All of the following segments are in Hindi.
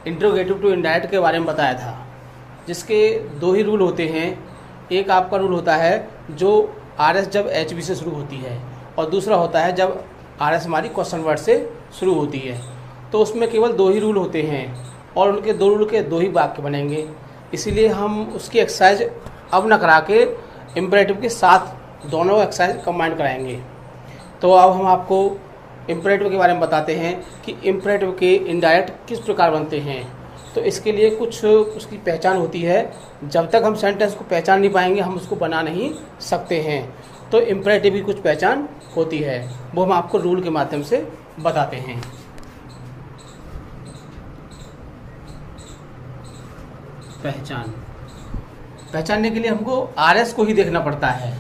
इंट्रोगेटिव टू इनडायरेक्ट के बारे में बताया था, जिसके दो ही रूल होते हैं। एक आपका रूल होता है जो आरएस जब एचबी से शुरू होती है, और दूसरा होता है जब आरएस हमारी क्वेश्चन वर्ड से शुरू होती है। तो उसमें केवल दो ही रूल होते हैं और उनके दो रूल के दो ही वाक्य बनेंगे। इसीलिए हम उसकी एक्सरसाइज अब न करा के इम्परेटिव के साथ दोनों एक्सरसाइज कंबाइन कराएंगे। तो अब हम आपको इम्परेटिव के बारे में बताते हैं कि इम्परेटिव के इनडायरेक्ट किस प्रकार बनते हैं। तो इसके लिए कुछ उसकी पहचान होती है। जब तक हम सेंटेंस को पहचान नहीं पाएंगे हम उसको बना नहीं सकते हैं। तो इम्परेटिव की कुछ पहचान होती है, वो हम आपको रूल के माध्यम से बताते हैं। पहचानने के लिए हमको आरएस को ही देखना पड़ता है।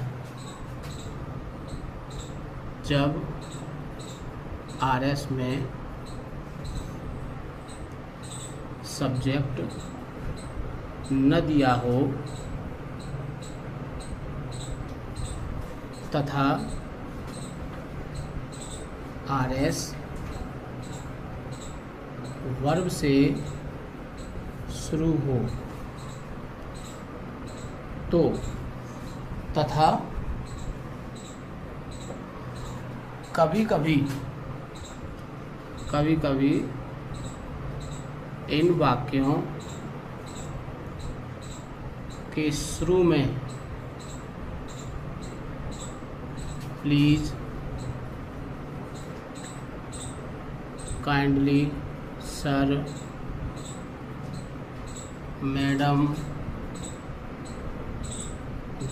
जब आरएस में सब्जेक्ट न दिया हो तथा आरएस वर्ब से शुरू हो तो तथा कभी कभी इन वाक्यों के शुरू में please, kindly, sir, madam,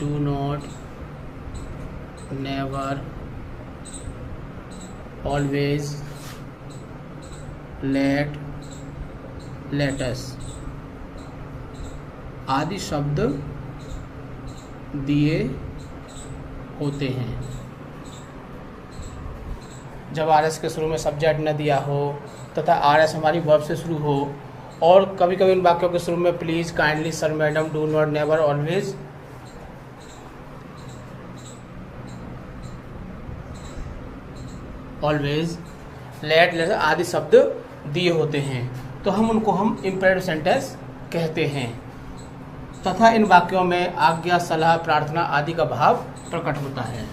do not, never, always, let, let's आदि शब्द दिए होते हैं। जब आरएस के शुरू में सब्जेक्ट न दिया हो तथा आरएस हमारी वर्ब से शुरू हो, और कभी कभी इन वाक्यों के शुरू में please, kindly, sir, madam, do not, never, always, let, letter आदि शब्द दिए होते हैं, तो हम उनको इम्परेटिव सेंटेंस कहते हैं। तथा इन वाक्यों में आज्ञा, सलाह, प्रार्थना आदि का भाव प्रकट होता है।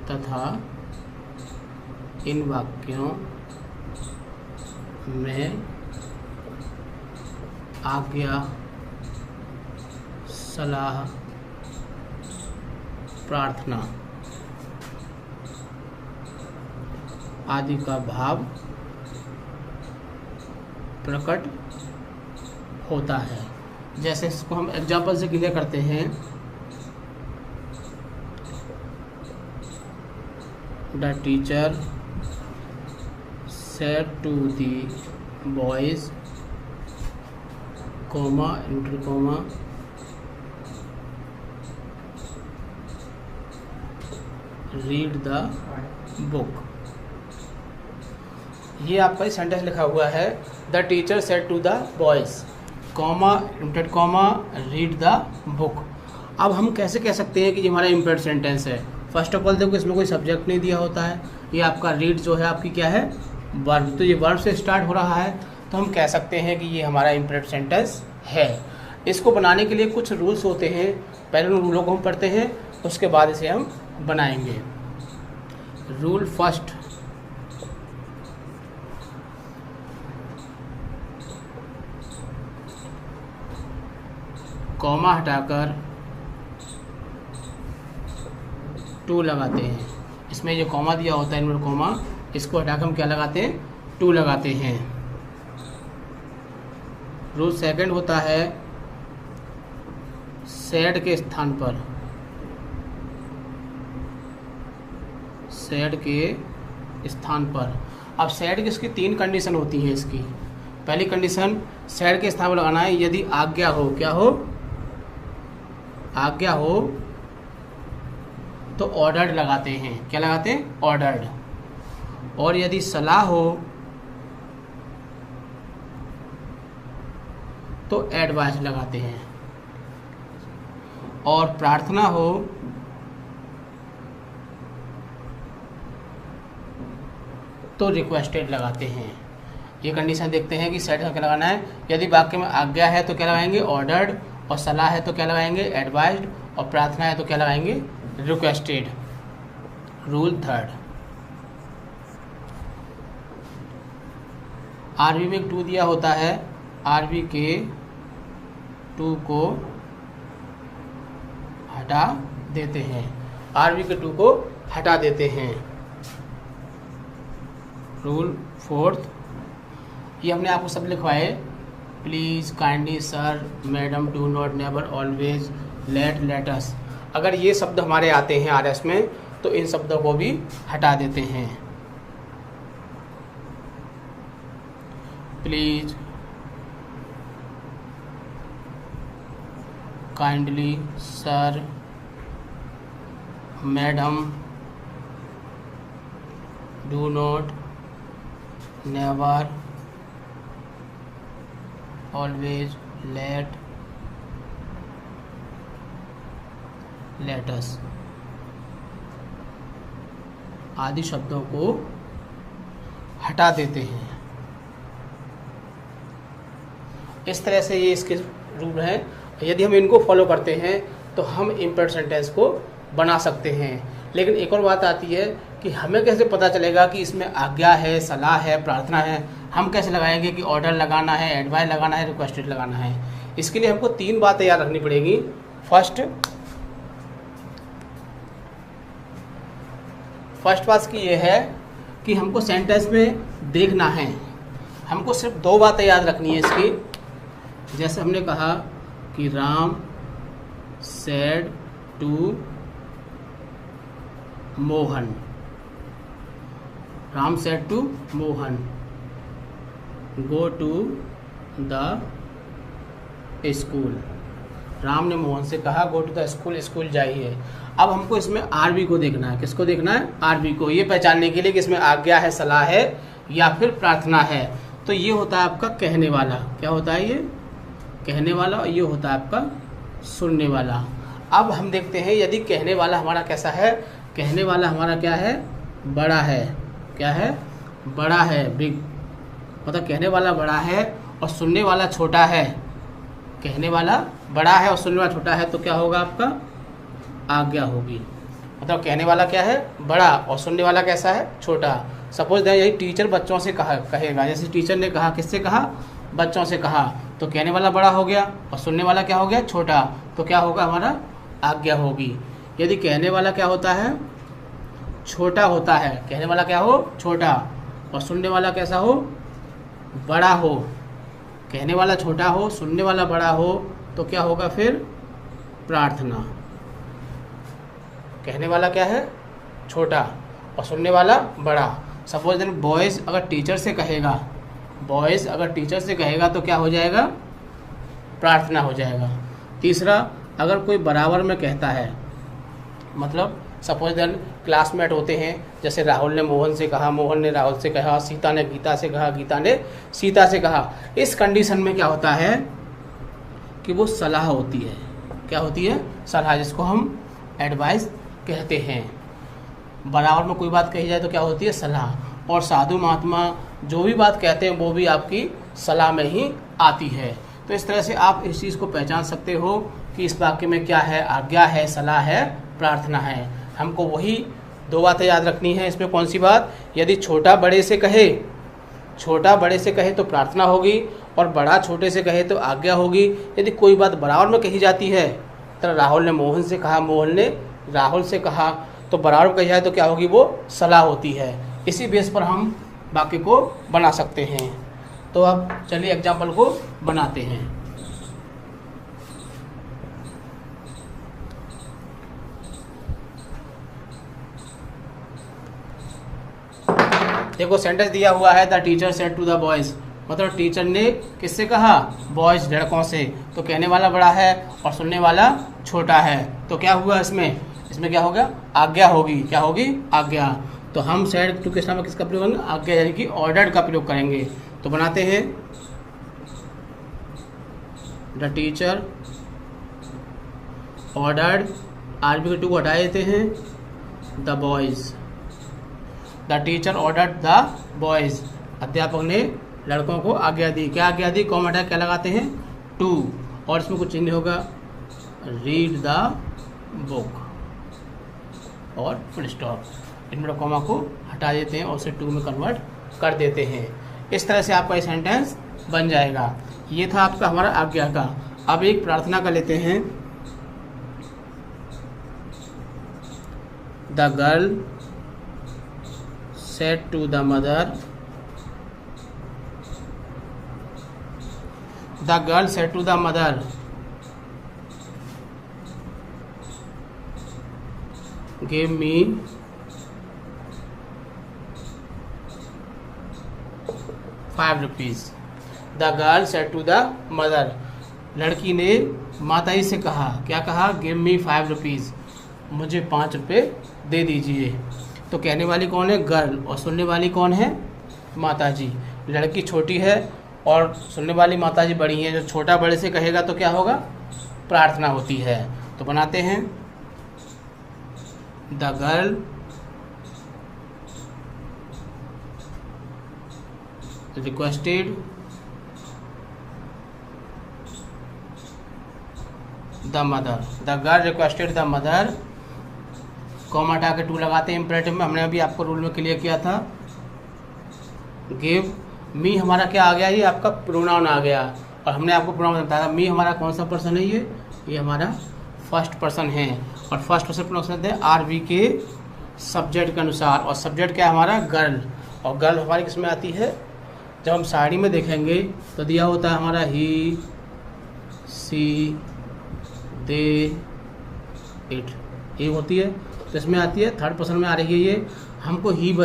तथा इन वाक्यों में आज्ञा, सलाह, प्रार्थना आदि का भाव प्रकट होता है। जैसे इसको हम एग्जाम्पल से क्लियर करते हैं। The teacher said to the boys, comma, inter comma, read the book. ये आपका सेंटेंस लिखा हुआ है, the teacher said to the boys, comma, inter comma, read the book. अब हम कैसे कह सकते हैं कि ये हमारा इम्परेटिव सेंटेंस है। फर्स्ट ऑफ ऑल देखो, इसमें कोई सब्जेक्ट नहीं दिया होता है। ये आपका रीड जो है आपकी क्या है, वर्ब, तो ये वर्ब से स्टार्ट हो रहा है, तो हम कह सकते हैं कि ये हमारा इम्परेटिव सेंटेंस है। इसको बनाने के लिए कुछ रूल्स होते हैं, पहले उन रूलों को हम पढ़ते हैं, उसके बाद इसे हम बनाएंगे। रूल फर्स्ट, कॉमा हटाकर टू लगाते हैं। इसमें जो कॉमा दिया होता है इनमें कॉमा, इसको हटाकर हम क्या लगाते हैं, टू लगाते हैं। रूल सेकंड होता है सेड के स्थान पर, सेड के स्थान पर। अब सेड की इसकी तीन कंडीशन होती है इसकी। पहली कंडीशन, सेड के स्थान पर लगाना है यदि आज्ञा हो, क्या हो, आज्ञा हो तो ऑर्डर्ड लगाते हैं। क्या लगाते हैं, ऑर्डर्ड। और यदि सलाह हो तो एडवाइस लगाते हैं। और प्रार्थना हो तो रिक्वेस्टेड लगाते हैं। ये कंडीशन देखते हैं कि सेट का क्या लगाना है। यदि वाक्य में आज्ञा है तो क्या लगाएंगे, ऑर्डर्ड, और सलाह है तो क्या लगाएंगे, एडवाइज्ड, और प्रार्थना है तो क्या लगाएंगे, रिक्वेस्टेड। रूल थर्ड, आरबी में एक टू दिया होता है, आरबी के टू को हटा देते हैं, आरबी के टू को हटा देते हैं। रूल फोर्थ, ये हमने आपको सब लिखवाए, please, kindly, sir, madam, do not, never, always, let, let's. अगर ये शब्द हमारे आते हैं आरएस में तो इन शब्दों को भी हटा देते हैं। Please, kindly, sir, madam, do not, never, always, let, let's आदि शब्दों को हटा देते हैं। इस तरह से ये इसके रूल हैं। यदि हम इनको फॉलो करते हैं तो हम इम्परेटिव सेंटेंस को बना सकते हैं। लेकिन एक और बात आती है कि हमें कैसे पता चलेगा कि इसमें आज्ञा है, सलाह है, प्रार्थना है। हम कैसे लगाएंगे कि ऑर्डर लगाना है, एडवाइस लगाना है, रिक्वेस्टेड लगाना है। इसके लिए हमको 3 बातें याद रखनी पड़ेगी। फर्स्ट बात की ये है कि हमको सेंटेंस में देखना है। हमको सिर्फ 2 बातें याद रखनी है इसकी। जैसे हमने कहा कि Ram said to Mohan, Ram said to Mohan, go to the school. Ram ने मोहन से कहा go to the school, school जाइए। अब हमको इसमें आरबी को देखना है। किसको देखना है? आरबी को। ये पहचानने के लिए कि इसमें आज्ञा है, सलाह है या फिर प्रार्थना है। तो ये होता है आपका कहने वाला। क्या होता है? ये कहने वाला। और ये होता है आपका सुनने वाला। अब हम देखते हैं यदि कहने वाला हमारा कैसा है। कहने वाला हमारा क्या है? बड़ा है। क्या है? बड़ा है, बिग। मतलब कहने वाला बड़ा है और सुनने वाला छोटा है। कहने वाला बड़ा है और सुनने वाला छोटा है तो क्या होगा आपका? आज्ञा होगी। मतलब कहने वाला क्या है? बड़ा, और सुनने वाला कैसा है? छोटा। सपोज दैट यही टीचर बच्चों से कहेगा, जैसे टीचर ने कहा, किससे कहा? बच्चों से कहा, तो कहने वाला बड़ा हो गया और सुनने वाला क्या हो गया? छोटा। तो क्या होगा हमारा? आज्ञा होगी। यदि कहने वाला क्या होता है? छोटा होता है। कहने वाला क्या हो? छोटा। और सुनने वाला कैसा हो? बड़ा हो। कहने वाला छोटा हो, सुनने वाला बड़ा हो, तो क्या होगा फिर? प्रार्थना। कहने वाला क्या है? छोटा और सुनने वाला बड़ा। सपोज दैट बॉयज़ अगर टीचर से कहेगा, बॉयज़ अगर टीचर से कहेगा तो क्या हो जाएगा? प्रार्थना हो जाएगा। तीसरा, अगर कोई बराबर में कहता है, मतलब सपोज दैट क्लासमेट होते हैं, जैसे राहुल ने मोहन से कहा, मोहन ने राहुल से कहा, सीता ने गीता से कहा, गीता ने सीता से कहा। इस कंडीशन में क्या होता है कि वो सलाह होती है। क्या होती है? सलाह, जिसको हम एडवाइस कहते हैं। बराबर में कोई बात कही जाए तो क्या होती है? सलाह। और साधु महात्मा जो भी बात कहते हैं वो भी आपकी सलाह में ही आती है। तो इस तरह से आप इस चीज़ को पहचान सकते हो कि इस वाक्य में क्या है? आज्ञा है, सलाह है, प्रार्थना है। हमको वही 2 बातें याद रखनी है। इसमें कौन सी बात? यदि छोटा बड़े से कहे, छोटा बड़े से कहे तो प्रार्थना होगी, और बड़ा छोटे से कहे तो आज्ञा होगी। यदि कोई बात बराबर में कही जाती है, तो राहुल ने मोहन से कहा, मोहन ने राहुल से कहा, तो बराबर कही जाए तो क्या होगी? वो सलाह होती है। इसी बेस पर हम वाक्य को बना सकते हैं। तो अब चलिए एग्जाम्पल को बनाते हैं। देखो सेंटेंस दिया हुआ है, the teacher said to the boys. मतलब टीचर ने किससे कहा? बॉयज, लड़कों से। तो कहने वाला बड़ा है और सुनने वाला छोटा है। तो क्या हुआ इसमें? इसमें क्या होगा? आज्ञा होगी। क्या होगी? आज्ञा। तो हम सेड टू के समय किसका प्रयोग करेंगे? आज्ञा, यानी कि ऑर्डर का प्रयोग करेंगे। तो बनाते हैं, द टीचर ऑर्डर्ड, आरबी के टू को हटा देते हैं, the boys. The teacher ordered the boys, अध्यापक ने लड़कों को आज्ञा दी। क्या आज्ञा दी? कॉमा हटा क्या लगाते हैं? टू, और इसमें कुछ नहीं होगा, रीड द बुक और फुल स्टॉप। इनमें कॉमा को हटा देते हैं और उसे टू में कन्वर्ट कर देते हैं। इस तरह से आपका ये सेंटेंस बन जाएगा। ये था आपका हमारा आज्ञा का। अब एक प्रार्थना का लेते हैं। The girl said to the mother, the girl said to the mother, give me ₹5। The girl said to the mother, लड़की ने माताजी से कहा, क्या कहा? गिव मी ₹5, मुझे ₹5 दे दीजिए। तो कहने वाली कौन है? गर्ल, और सुनने वाली कौन है? माताजी। लड़की छोटी है और सुनने वाली माताजी बड़ी है। जो छोटा बड़े से कहेगा तो क्या होगा? प्रार्थना होती है। तो बनाते हैं, the girl requested the mother, the girl requested the mother, comma हटा के टू लगाते हैं इंपरेटिव में। हमने अभी आपको रूल में क्लियर किया था। गिव मी हमारा क्या आ गया? ये आपका प्रोनाउन आ गया, और हमने आपको प्रोनाउन बताया था। मी हमारा कौन सा पर्सन है? ये हमारा फर्स्ट पर्सन है, और फर्स्ट पर्सन प्रोनाउन होते हैं आरवी के सब्जेक्ट के अनुसार। और सब्जेक्ट क्या है हमारा? गर्ल। और गर्ल हमारी किस में आती है? जब हम साड़ी में देखेंगे तो दिया होता है हमारा ही, सी, दे, इट, ये होती है। तो इसमें आती है, थर्ड पर्सन में आ रही है ये। हमको ही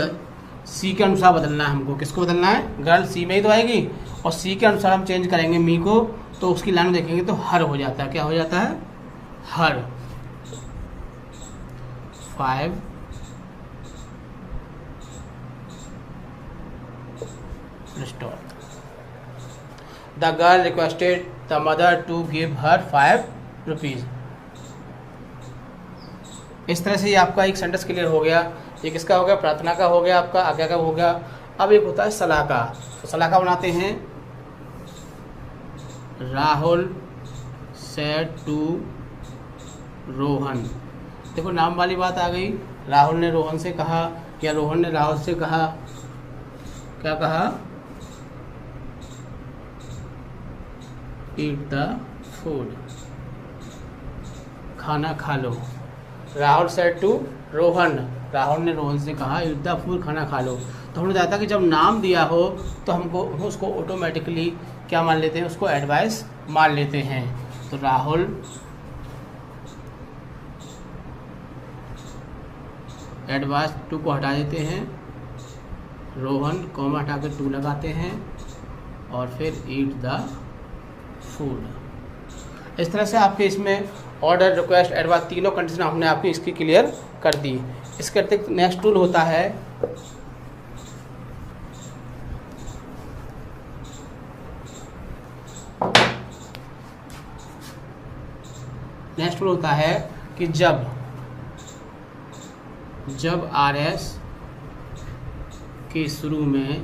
सी के अनुसार बदलना है। हमको किसको बदलना है? गर्ल सी में ही तो आएगी, और सी के अनुसार हम चेंज करेंगे मी को। तो उसकी लाइन देखेंगे तो हर हो जाता है। क्या हो जाता है? हर। 5 रिस्टोर। The girl requested the mother to give her ₹5। इस तरह से ये आपका एक सेंटेंस क्लियर हो गया। ये किसका हो गया? प्रार्थना का हो गया, आपका आज्ञा का हो गया। अब एक होता है सलाह का। तो सलाह का बनाते हैं, राहुल सेड टू रोहन। देखो नाम वाली बात आ गई। राहुल ने रोहन से कहा, या रोहन ने राहुल से कहा, क्या कहा? ईट द फूड, खाना खा लो। राहुल सेड टू रोहन, राहुल ने रोहन से कहा ईट द फूड, खाना खा लो। तो हमने बताया था कि जब नाम दिया हो तो हमको उसको ऑटोमेटिकली क्या मान लेते हैं? उसको एडवाइस मान लेते हैं। तो राहुल एडवाइस टू को हटा देते हैं, रोहन कॉमा हटा के टू लगाते हैं, और फिर ईट द फूड। इस तरह से आपके इसमें ऑर्डर, रिक्वेस्ट, एडवाइस तीनों कंडीशन हमने आपकी इसकी क्लियर कर दी। इसके अतिरिक्त नेक्स्ट टूल होता है, नेक्स्ट टूल होता है कि जब आरएस के शुरू में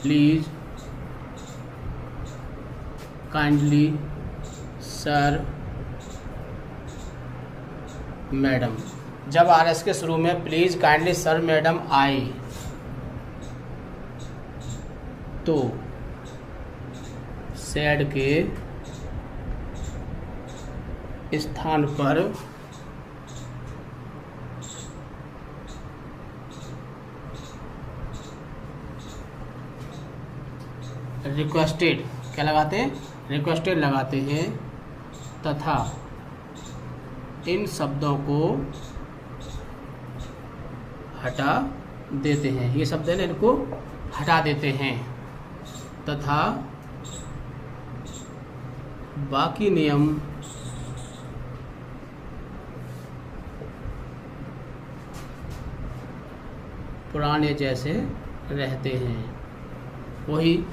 प्लीज, काइंडली, सर, मैडम, जब आरएस के शुरू में प्लीज, काइंडली, सर, मैडम आए तो सैड के स्थान पर रिक्वेस्टेड क्या लगाते हैं? रिक्वेस्टेड लगाते हैं, तथा इन शब्दों को हटा देते हैं। ये शब्द है ना, इनको हटा देते हैं, तथा बाकी नियम पुराने जैसे रहते हैं। वही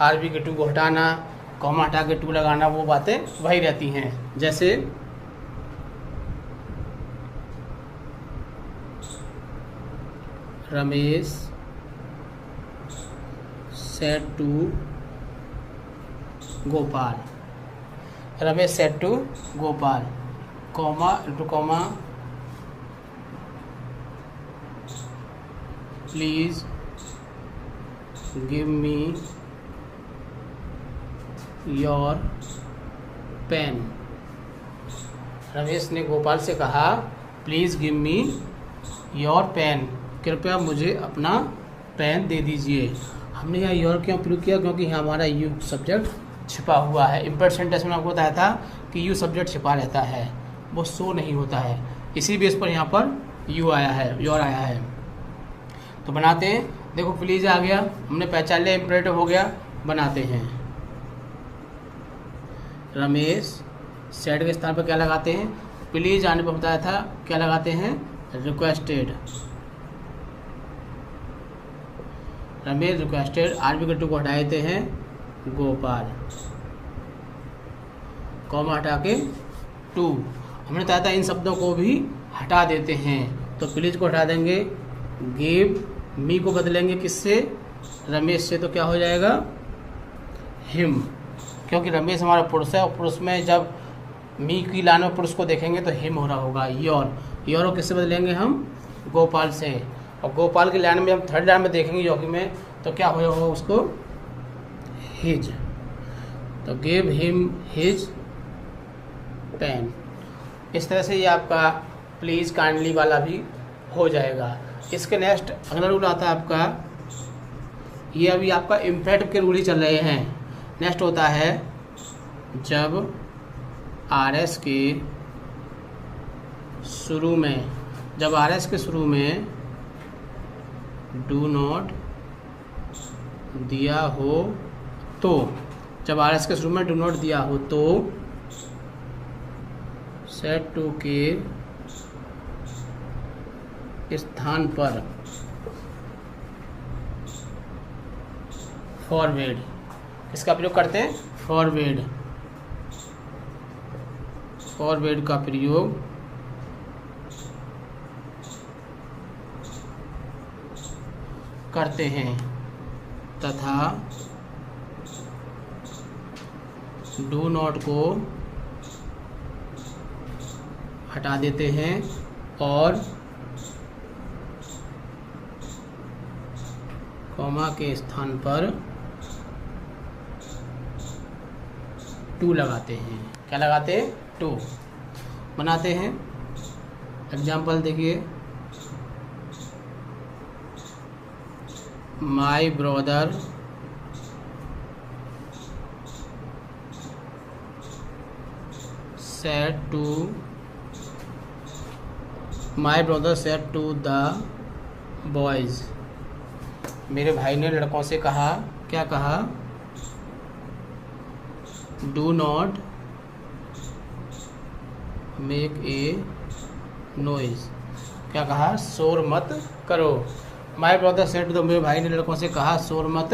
आरबी के टू को हटाना, कॉमा हटा के टू लगाना, वो बातें वही रहती हैं। जैसे Ramesh said to Gopal, Ramesh said to Gopal, comma into comma, please give me your pen. Ramesh ने गोपाल से कहा please give me your pen, कृपया मुझे अपना पेन दे दीजिए। हमने यहाँ योर क्यों प्रयोग किया? क्योंकि यहाँ हमारा यू सब्जेक्ट छिपा हुआ है। इम्पर्ट सेंटेंस में आपको बताया था कि यू सब्जेक्ट छिपा रहता है, वो शो नहीं होता है। इसी बेस पर यहाँ पर यू आया है, योर आया है। तो बनाते हैं, देखो प्लीज़ आ गया, हमने पहचान लिया, इम्परेटिव हो गया। बनाते हैं, रमेश सेड के स्थान पर क्या लगाते हैं? प्लीज़ आने पर बताया था क्या लगाते हैं? रिक्वेस्टेड। रमेश रिक्वेस्टेड, आरबी के टू को हटा देते हैं, गोपाल, कॉमा हटा के टू। हमने बताया था इन शब्दों को भी हटा देते हैं। तो प्लीज़ को हटा देंगे, गिव मी को बदलेंगे किससे? रमेश से। तो क्या हो जाएगा? हिम, क्योंकि रमेश हमारा पुरुष है और पुरुष में जब मी की लाइन में पुरुष को देखेंगे तो हिम हो रहा होगा। योर, योर को किससे बदलेंगे हम? गोपाल से। और गोपाल की लाइन में हम थर्ड लाइन में देखेंगे योगी में, तो क्या होगा उसको? हिज। तो गिव हिम हिज पेन। इस तरह से ये आपका प्लीज़ काइंडली वाला भी हो जाएगा। इसके नेक्स्ट अगला रूल आता है आपका, ये अभी आपका इम्पेरेटिव के रूल ही चल रहे हैं। नेक्स्ट होता है जब आरएस के शुरू में, जब आरएस के शुरू में डू नॉट दिया हो तो, जब आरएस के शुरू में डू नॉट दिया हो तो सेट टू के स्थान पर फॉरवर्ड, किसका प्रयोग करते हैं? फॉरवर्ड, फॉरवर्ड का प्रयोग करते हैं तथा डू नॉट को हटा देते हैं और कॉमा के स्थान पर टू लगाते हैं। क्या लगाते हैं? टू। बनाते हैं, एग्जाम्पल देखिए, my brother said to, my brother said to the boys, मेरे भाई ने लड़कों से कहा, क्या कहा? Do not make a noise, क्या कहा? शोर मत करो। माई ब्रदर सेड टू, मेरे भाई ने लड़कों से कहा शोर मत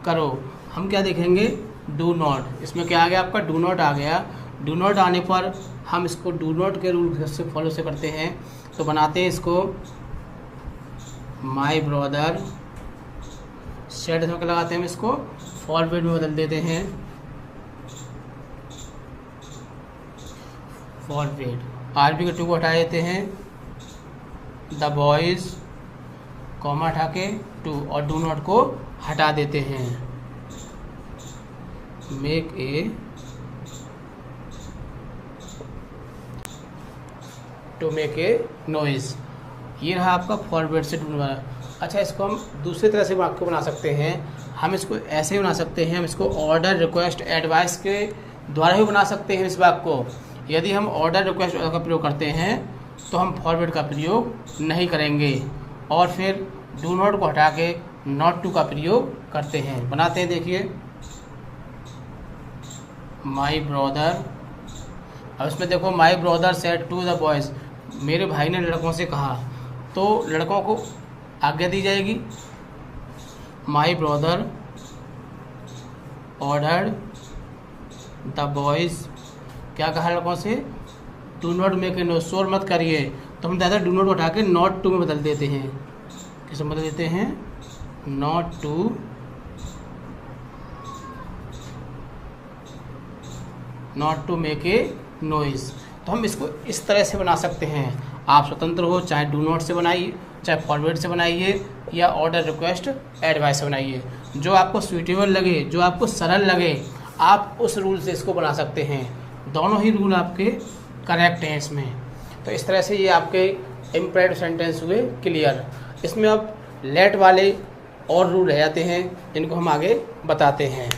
करो। हम क्या देखेंगे? Do not. इसमें क्या आ गया आपका? डू नॉट आ गया। डू नॉट आने पर हम इसको डू नॉट के रूल से फॉलो से करते हैं। तो बनाते हैं इसको, माई ब्रदर सेड में लगाते हैं, हम इसको फॉरवर्ड में बदल देते हैं, फॉरवर्ड। आरबी के टू को हटा देते हैं, द बॉयज़, कॉमा हटा के टू, और डू नॉट को हटा देते हैं, make a, to make a noise. ये रहा आपका फॉरवर्ड से टू वाला। अच्छा, इसको हम दूसरी तरह से वाक्य बना सकते हैं। हम इसको ऐसे बना सकते हैं, हम इसको ऑर्डर, रिक्वेस्ट, एडवाइस के द्वारा ही बना सकते हैं इस वाक्य को। यदि हम ऑर्डर, रिक्वेस्ट का प्रयोग करते हैं तो हम फॉरवर्ड का प्रयोग नहीं करेंगे और फिर डू नॉट को हटा के नॉट टू का प्रयोग करते हैं। बनाते हैं, देखिए, माई ब्रदर, अब इसमें देखो, my brother said to the boys, मेरे भाई ने लड़कों से कहा, तो लड़कों को आज्ञा दी जाएगी। My brother ordered the boys क्या कहा लड़कों से, do not make a noise, शोर मत करिए। तो हम ज़्यादा डू नॉट उठा के नॉट टू में बदल देते हैं। किसे बदल देते हैं, not to make a noise. तो हम इसको इस तरह से बना सकते हैं। आप स्वतंत्र हो, चाहे डू नॉट से बनाइए, चाहे फॉरवर्ड से बनाइए, या ऑर्डर रिक्वेस्ट एडवाइस से बनाइए। जो आपको सूटेबल लगे, जो आपको सरल लगे, आप उस रूल से इसको बना सकते हैं। दोनों ही रूल आपके करेक्ट हैं इसमें। तो इस तरह से ये आपके इम्परेटिव सेंटेंस हुए क्लियर। इसमें अब लेट वाले और रूल रह जाते हैं, इनको हम आगे बताते हैं।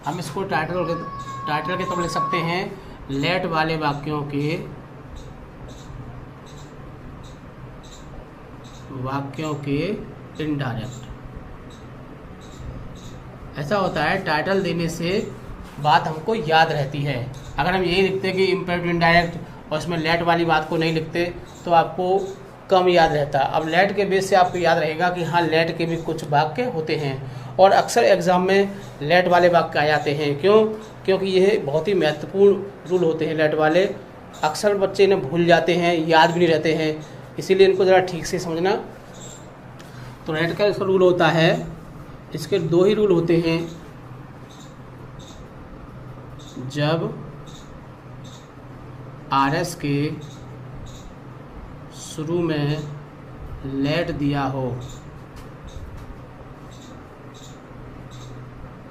हम इसको टाइटल के तौर लिख सकते हैं, लेट वाले वाक्यों के इनडायरेक्ट। ऐसा होता है, टाइटल देने से बात हमको याद रहती है। अगर हम यही लिखते कि इम्परेटिव इनडायरेक्ट और इसमें लेट वाली बात को नहीं लिखते तो आपको कम याद रहता। अब लेट के बेस से आपको याद रहेगा कि हाँ, लेट के भी कुछ वाक्य होते हैं, और अक्सर एग्जाम में लेट वाले वाक्य आ जाते हैं। क्यों? क्योंकि ये बहुत ही महत्वपूर्ण रूल होते हैं लेट वाले। अक्सर बच्चे इन्हें भूल जाते हैं, याद भी नहीं रहते हैं, इसीलिए इनको ज़रा ठीक से समझना। तो लेट का इसका रूल होता है, इसके दो ही रूल होते हैं। जब आरएस के शुरू में लेट दिया हो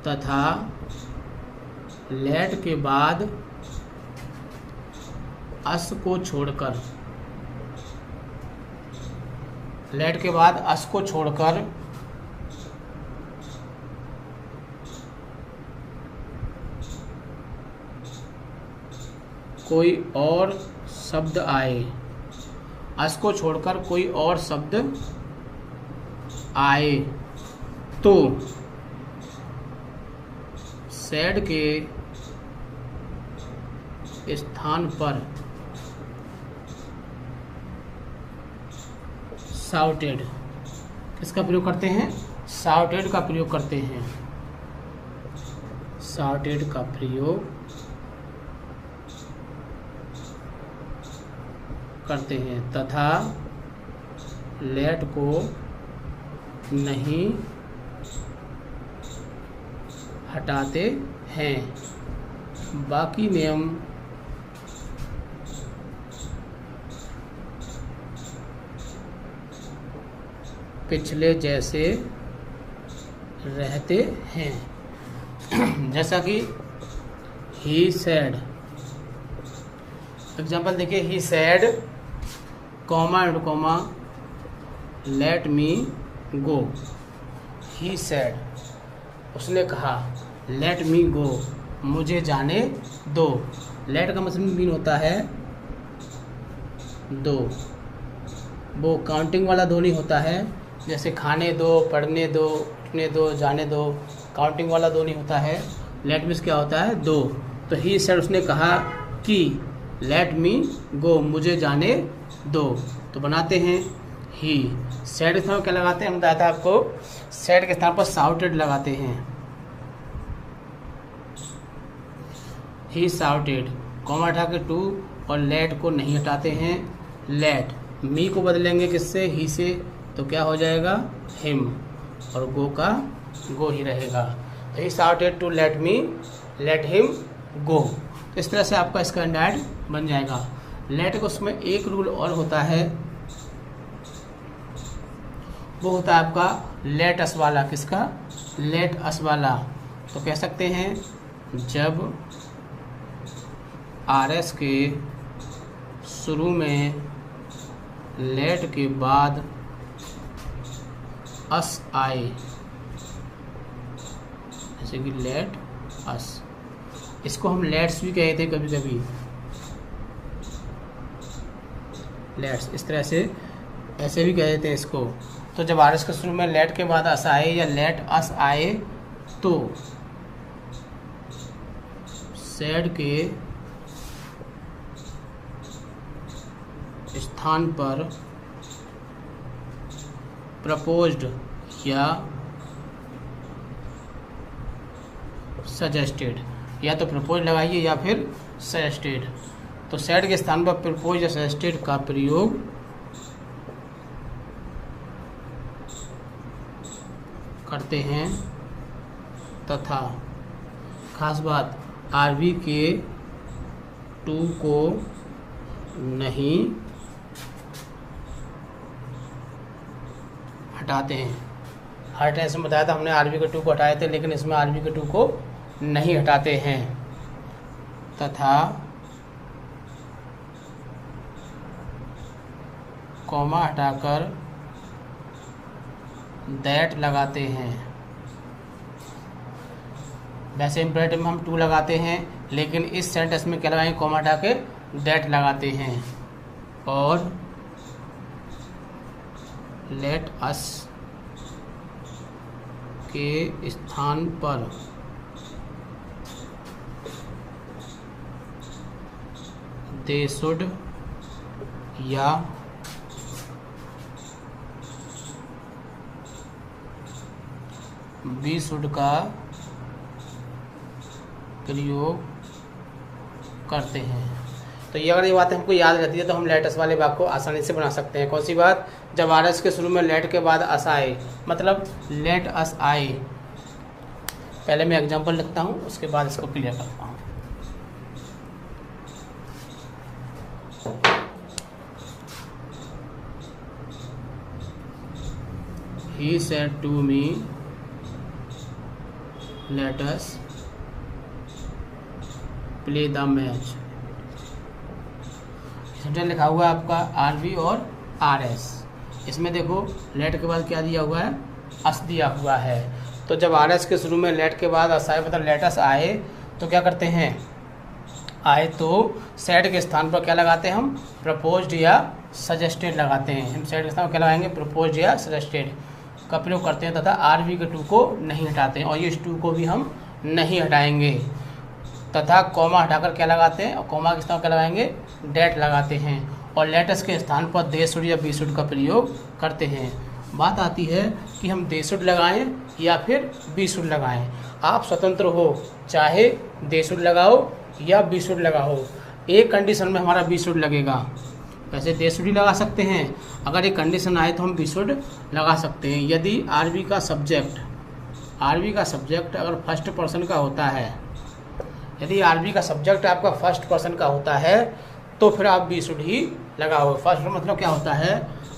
तथा लेट के बाद अस को छोड़कर, लेट के बाद अस को छोड़कर कोई और शब्द आए, अस को छोड़कर कोई और शब्द आए तो सैड के स्थान पर शाउटेड, किसका प्रयोग करते हैं, शाउटेड का प्रयोग करते हैं, शाउटेड का प्रयोग करते हैं तथा लेट को नहीं हटाते हैं। बाकी नियम पिछले जैसे रहते हैं। जैसा कि ही सैड, एग्जाम्पल देखिए, he said comma and comma let me go. He said, उसने कहा, लेट मी गो, मुझे जाने दो। लेट का मतलब मीन होता है दो, वो काउंटिंग वाला दो नहीं होता है, जैसे खाने दो, पढ़ने दो, उठने दो, जाने दो, काउंटिंग वाला दो नहीं होता है। लेट मीन्स क्या होता है, दो। तो ही सैड, उसने कहा कि लेट मी गो, मुझे जाने दो। तो बनाते हैं ही। सैड के स्थान पर क्या लगाते हैं, हम बताया था आपको, सैड के स्थान पर शाउटेड लगाते हैं। ही शाउटेड, कॉमा हटा के टू, और लेट को नहीं हटाते हैं। लेट, मी को बदलेंगे किससे, ही से, तो क्या हो जाएगा, हिम, और गो का गो ही रहेगा। तो he shouted to let me, let him go. तो इस तरह से आपका इसका इंडायरेक्ट बन जाएगा। लेट को उसमें एक रूल और होता है, वो होता है आपका लेट अस वाला। किसका, लेट अस वाला। तो कह सकते हैं, जब आरएस के शुरू में लेट के बाद अस आए, जैसे कि लेट अस, इसको हम लेट्स भी कहते थे कभी कभी, लेट्स, इस तरह से ऐसे भी कह देते हैं इसको। तो जब आरएस के शुरू में लेट के बाद अस आए या लेट अस आए तो सैड के स्थान पर प्रपोज्ड या सजेस्टेड, या तो प्रपोज लगाइए या फिर सजेस्टेड। तो सेड के स्थान पर प्रपोज या सजेस्टेड का प्रयोग करते हैं तथा खास बात आरबी के टू को नहीं हटाते हैं। हर टेंस में बताया था हमने आरबी के टू को हटाए थे, लेकिन इसमें आरबी के टू को नहीं हटाते हैं तथा कॉमा हटाकर दैट लगाते हैं। वैसे इम्परेटिव में हम टू लगाते हैं, लेकिन इस सेंटेंस में क्या लगाएंगे, कॉमा हटा के दैट लगाते हैं। और लेट अस के स्थान पर दे शुड या बी शुड का प्रयोग करते हैं। तो ये अगर ये बातें हमको याद रहती है तो हम लेट अस वाले वाक्य को आसानी से बना सकते हैं। कौन सी बात, जब आर एस के शुरू में लेट के बाद अस आए, मतलब लेट अस आए। पहले मैं एग्जांपल लिखता हूँ, उसके बाद इसको क्लियर करता हूँ। He said to me, let us play the match। Sentence लिखा हुआ है आपका आरबी और आर एस। इसमें देखो लेट के बाद क्या दिया हुआ है, अस दिया हुआ है। तो जब आर एस के शुरू में लेट के बाद अस आए, मतलब लेटस आए, तो क्या करते हैं, आए तो सेड के स्थान पर क्या लगाते हैं हम, प्रपोज्ड या सजेस्टेड लगाते हैं। हम सेड के स्थान पर क्या लगाएंगे, प्रपोज्ड या सजेस्टेड का प्रयोग करते हैं तथा आरबी के टू को नहीं हटाते हैं, और ये टू को भी हम नहीं हटाएंगे। तथा कॉमा हटाकर क्या लगाते हैं, और कॉमा के स्थान पर क्या लगाएंगे, डेट लगाते हैं। और लेटस के स्थान पर दे शुड या बी शुड का प्रयोग करते हैं। बात आती है कि हम दे शुड लगाएं या फिर बी शुड लगाएं। आप स्वतंत्र हो, चाहे दे शुड लगाओ या बी शुड लगाओ। एक कंडीशन में हमारा बी शुड लगेगा, वैसे दे शुड ही लगा सकते हैं। अगर एक कंडीशन आए तो हम बी शुड लगा सकते हैं। यदि आरबी का सब्जेक्ट अगर फर्स्ट पर्सन का होता है, यदि आरबी का सब्जेक्ट आपका फर्स्ट पर्सन का होता है तो फिर आप बी शुड ही लगाओ। फर्स्ट मतलब क्या होता है,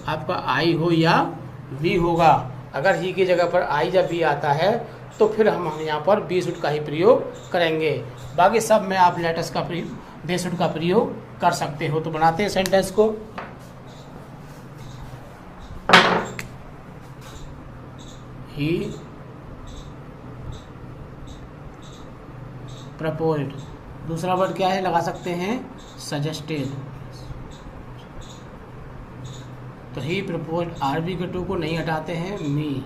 आपका आई हो या वी होगा। अगर ही की जगह पर आई या वी आता है तो फिर हम यहाँ पर बी शुड का ही प्रयोग करेंगे। बाकी सब में आप लेटस का प्रयोग, दे शुड का प्रयोग कर सकते हो। तो बनाते हैं सेंटेंस को। ही प्रपोज्ड, दूसरा वर्ड क्या है, लगा सकते हैं सजेस्टेड। तो ही प्रपोज्ड, आरबी के टू को नहीं हटाते हैं, मी,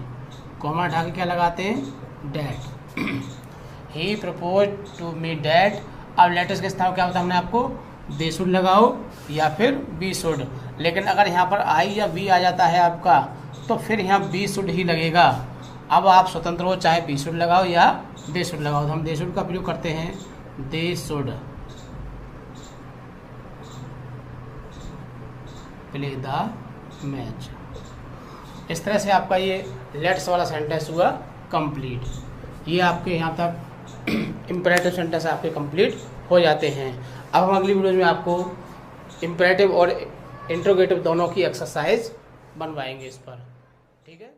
कॉमा हटा के क्या लगाते हैं, that. He proposed to me that. अब लेटस के स्थान क्या होता है, हमने आपको दे शुड लगाओ या फिर बी शुड। लेकिन अगर यहाँ पर आई या बी आ जाता है आपका तो फिर यहाँ बी शुड ही लगेगा। अब आप स्वतंत्र हो, चाहे बी शुड लगाओ या दे शुड लगाओ। तो हम दे शुड का प्रयोग करते हैं, they should play the match. इस तरह से आपका ये लेट्स वाला सेंटेंस हुआ कंप्लीट। ये आपके यहाँ तक इम्परेटिव सेंटेंस आपके कंप्लीट हो जाते हैं। अब हम अगली वीडियो में आपको इम्परेटिव और इंट्रोगेटिव दोनों की एक्सरसाइज बनवाएंगे इस पर, ठीक है।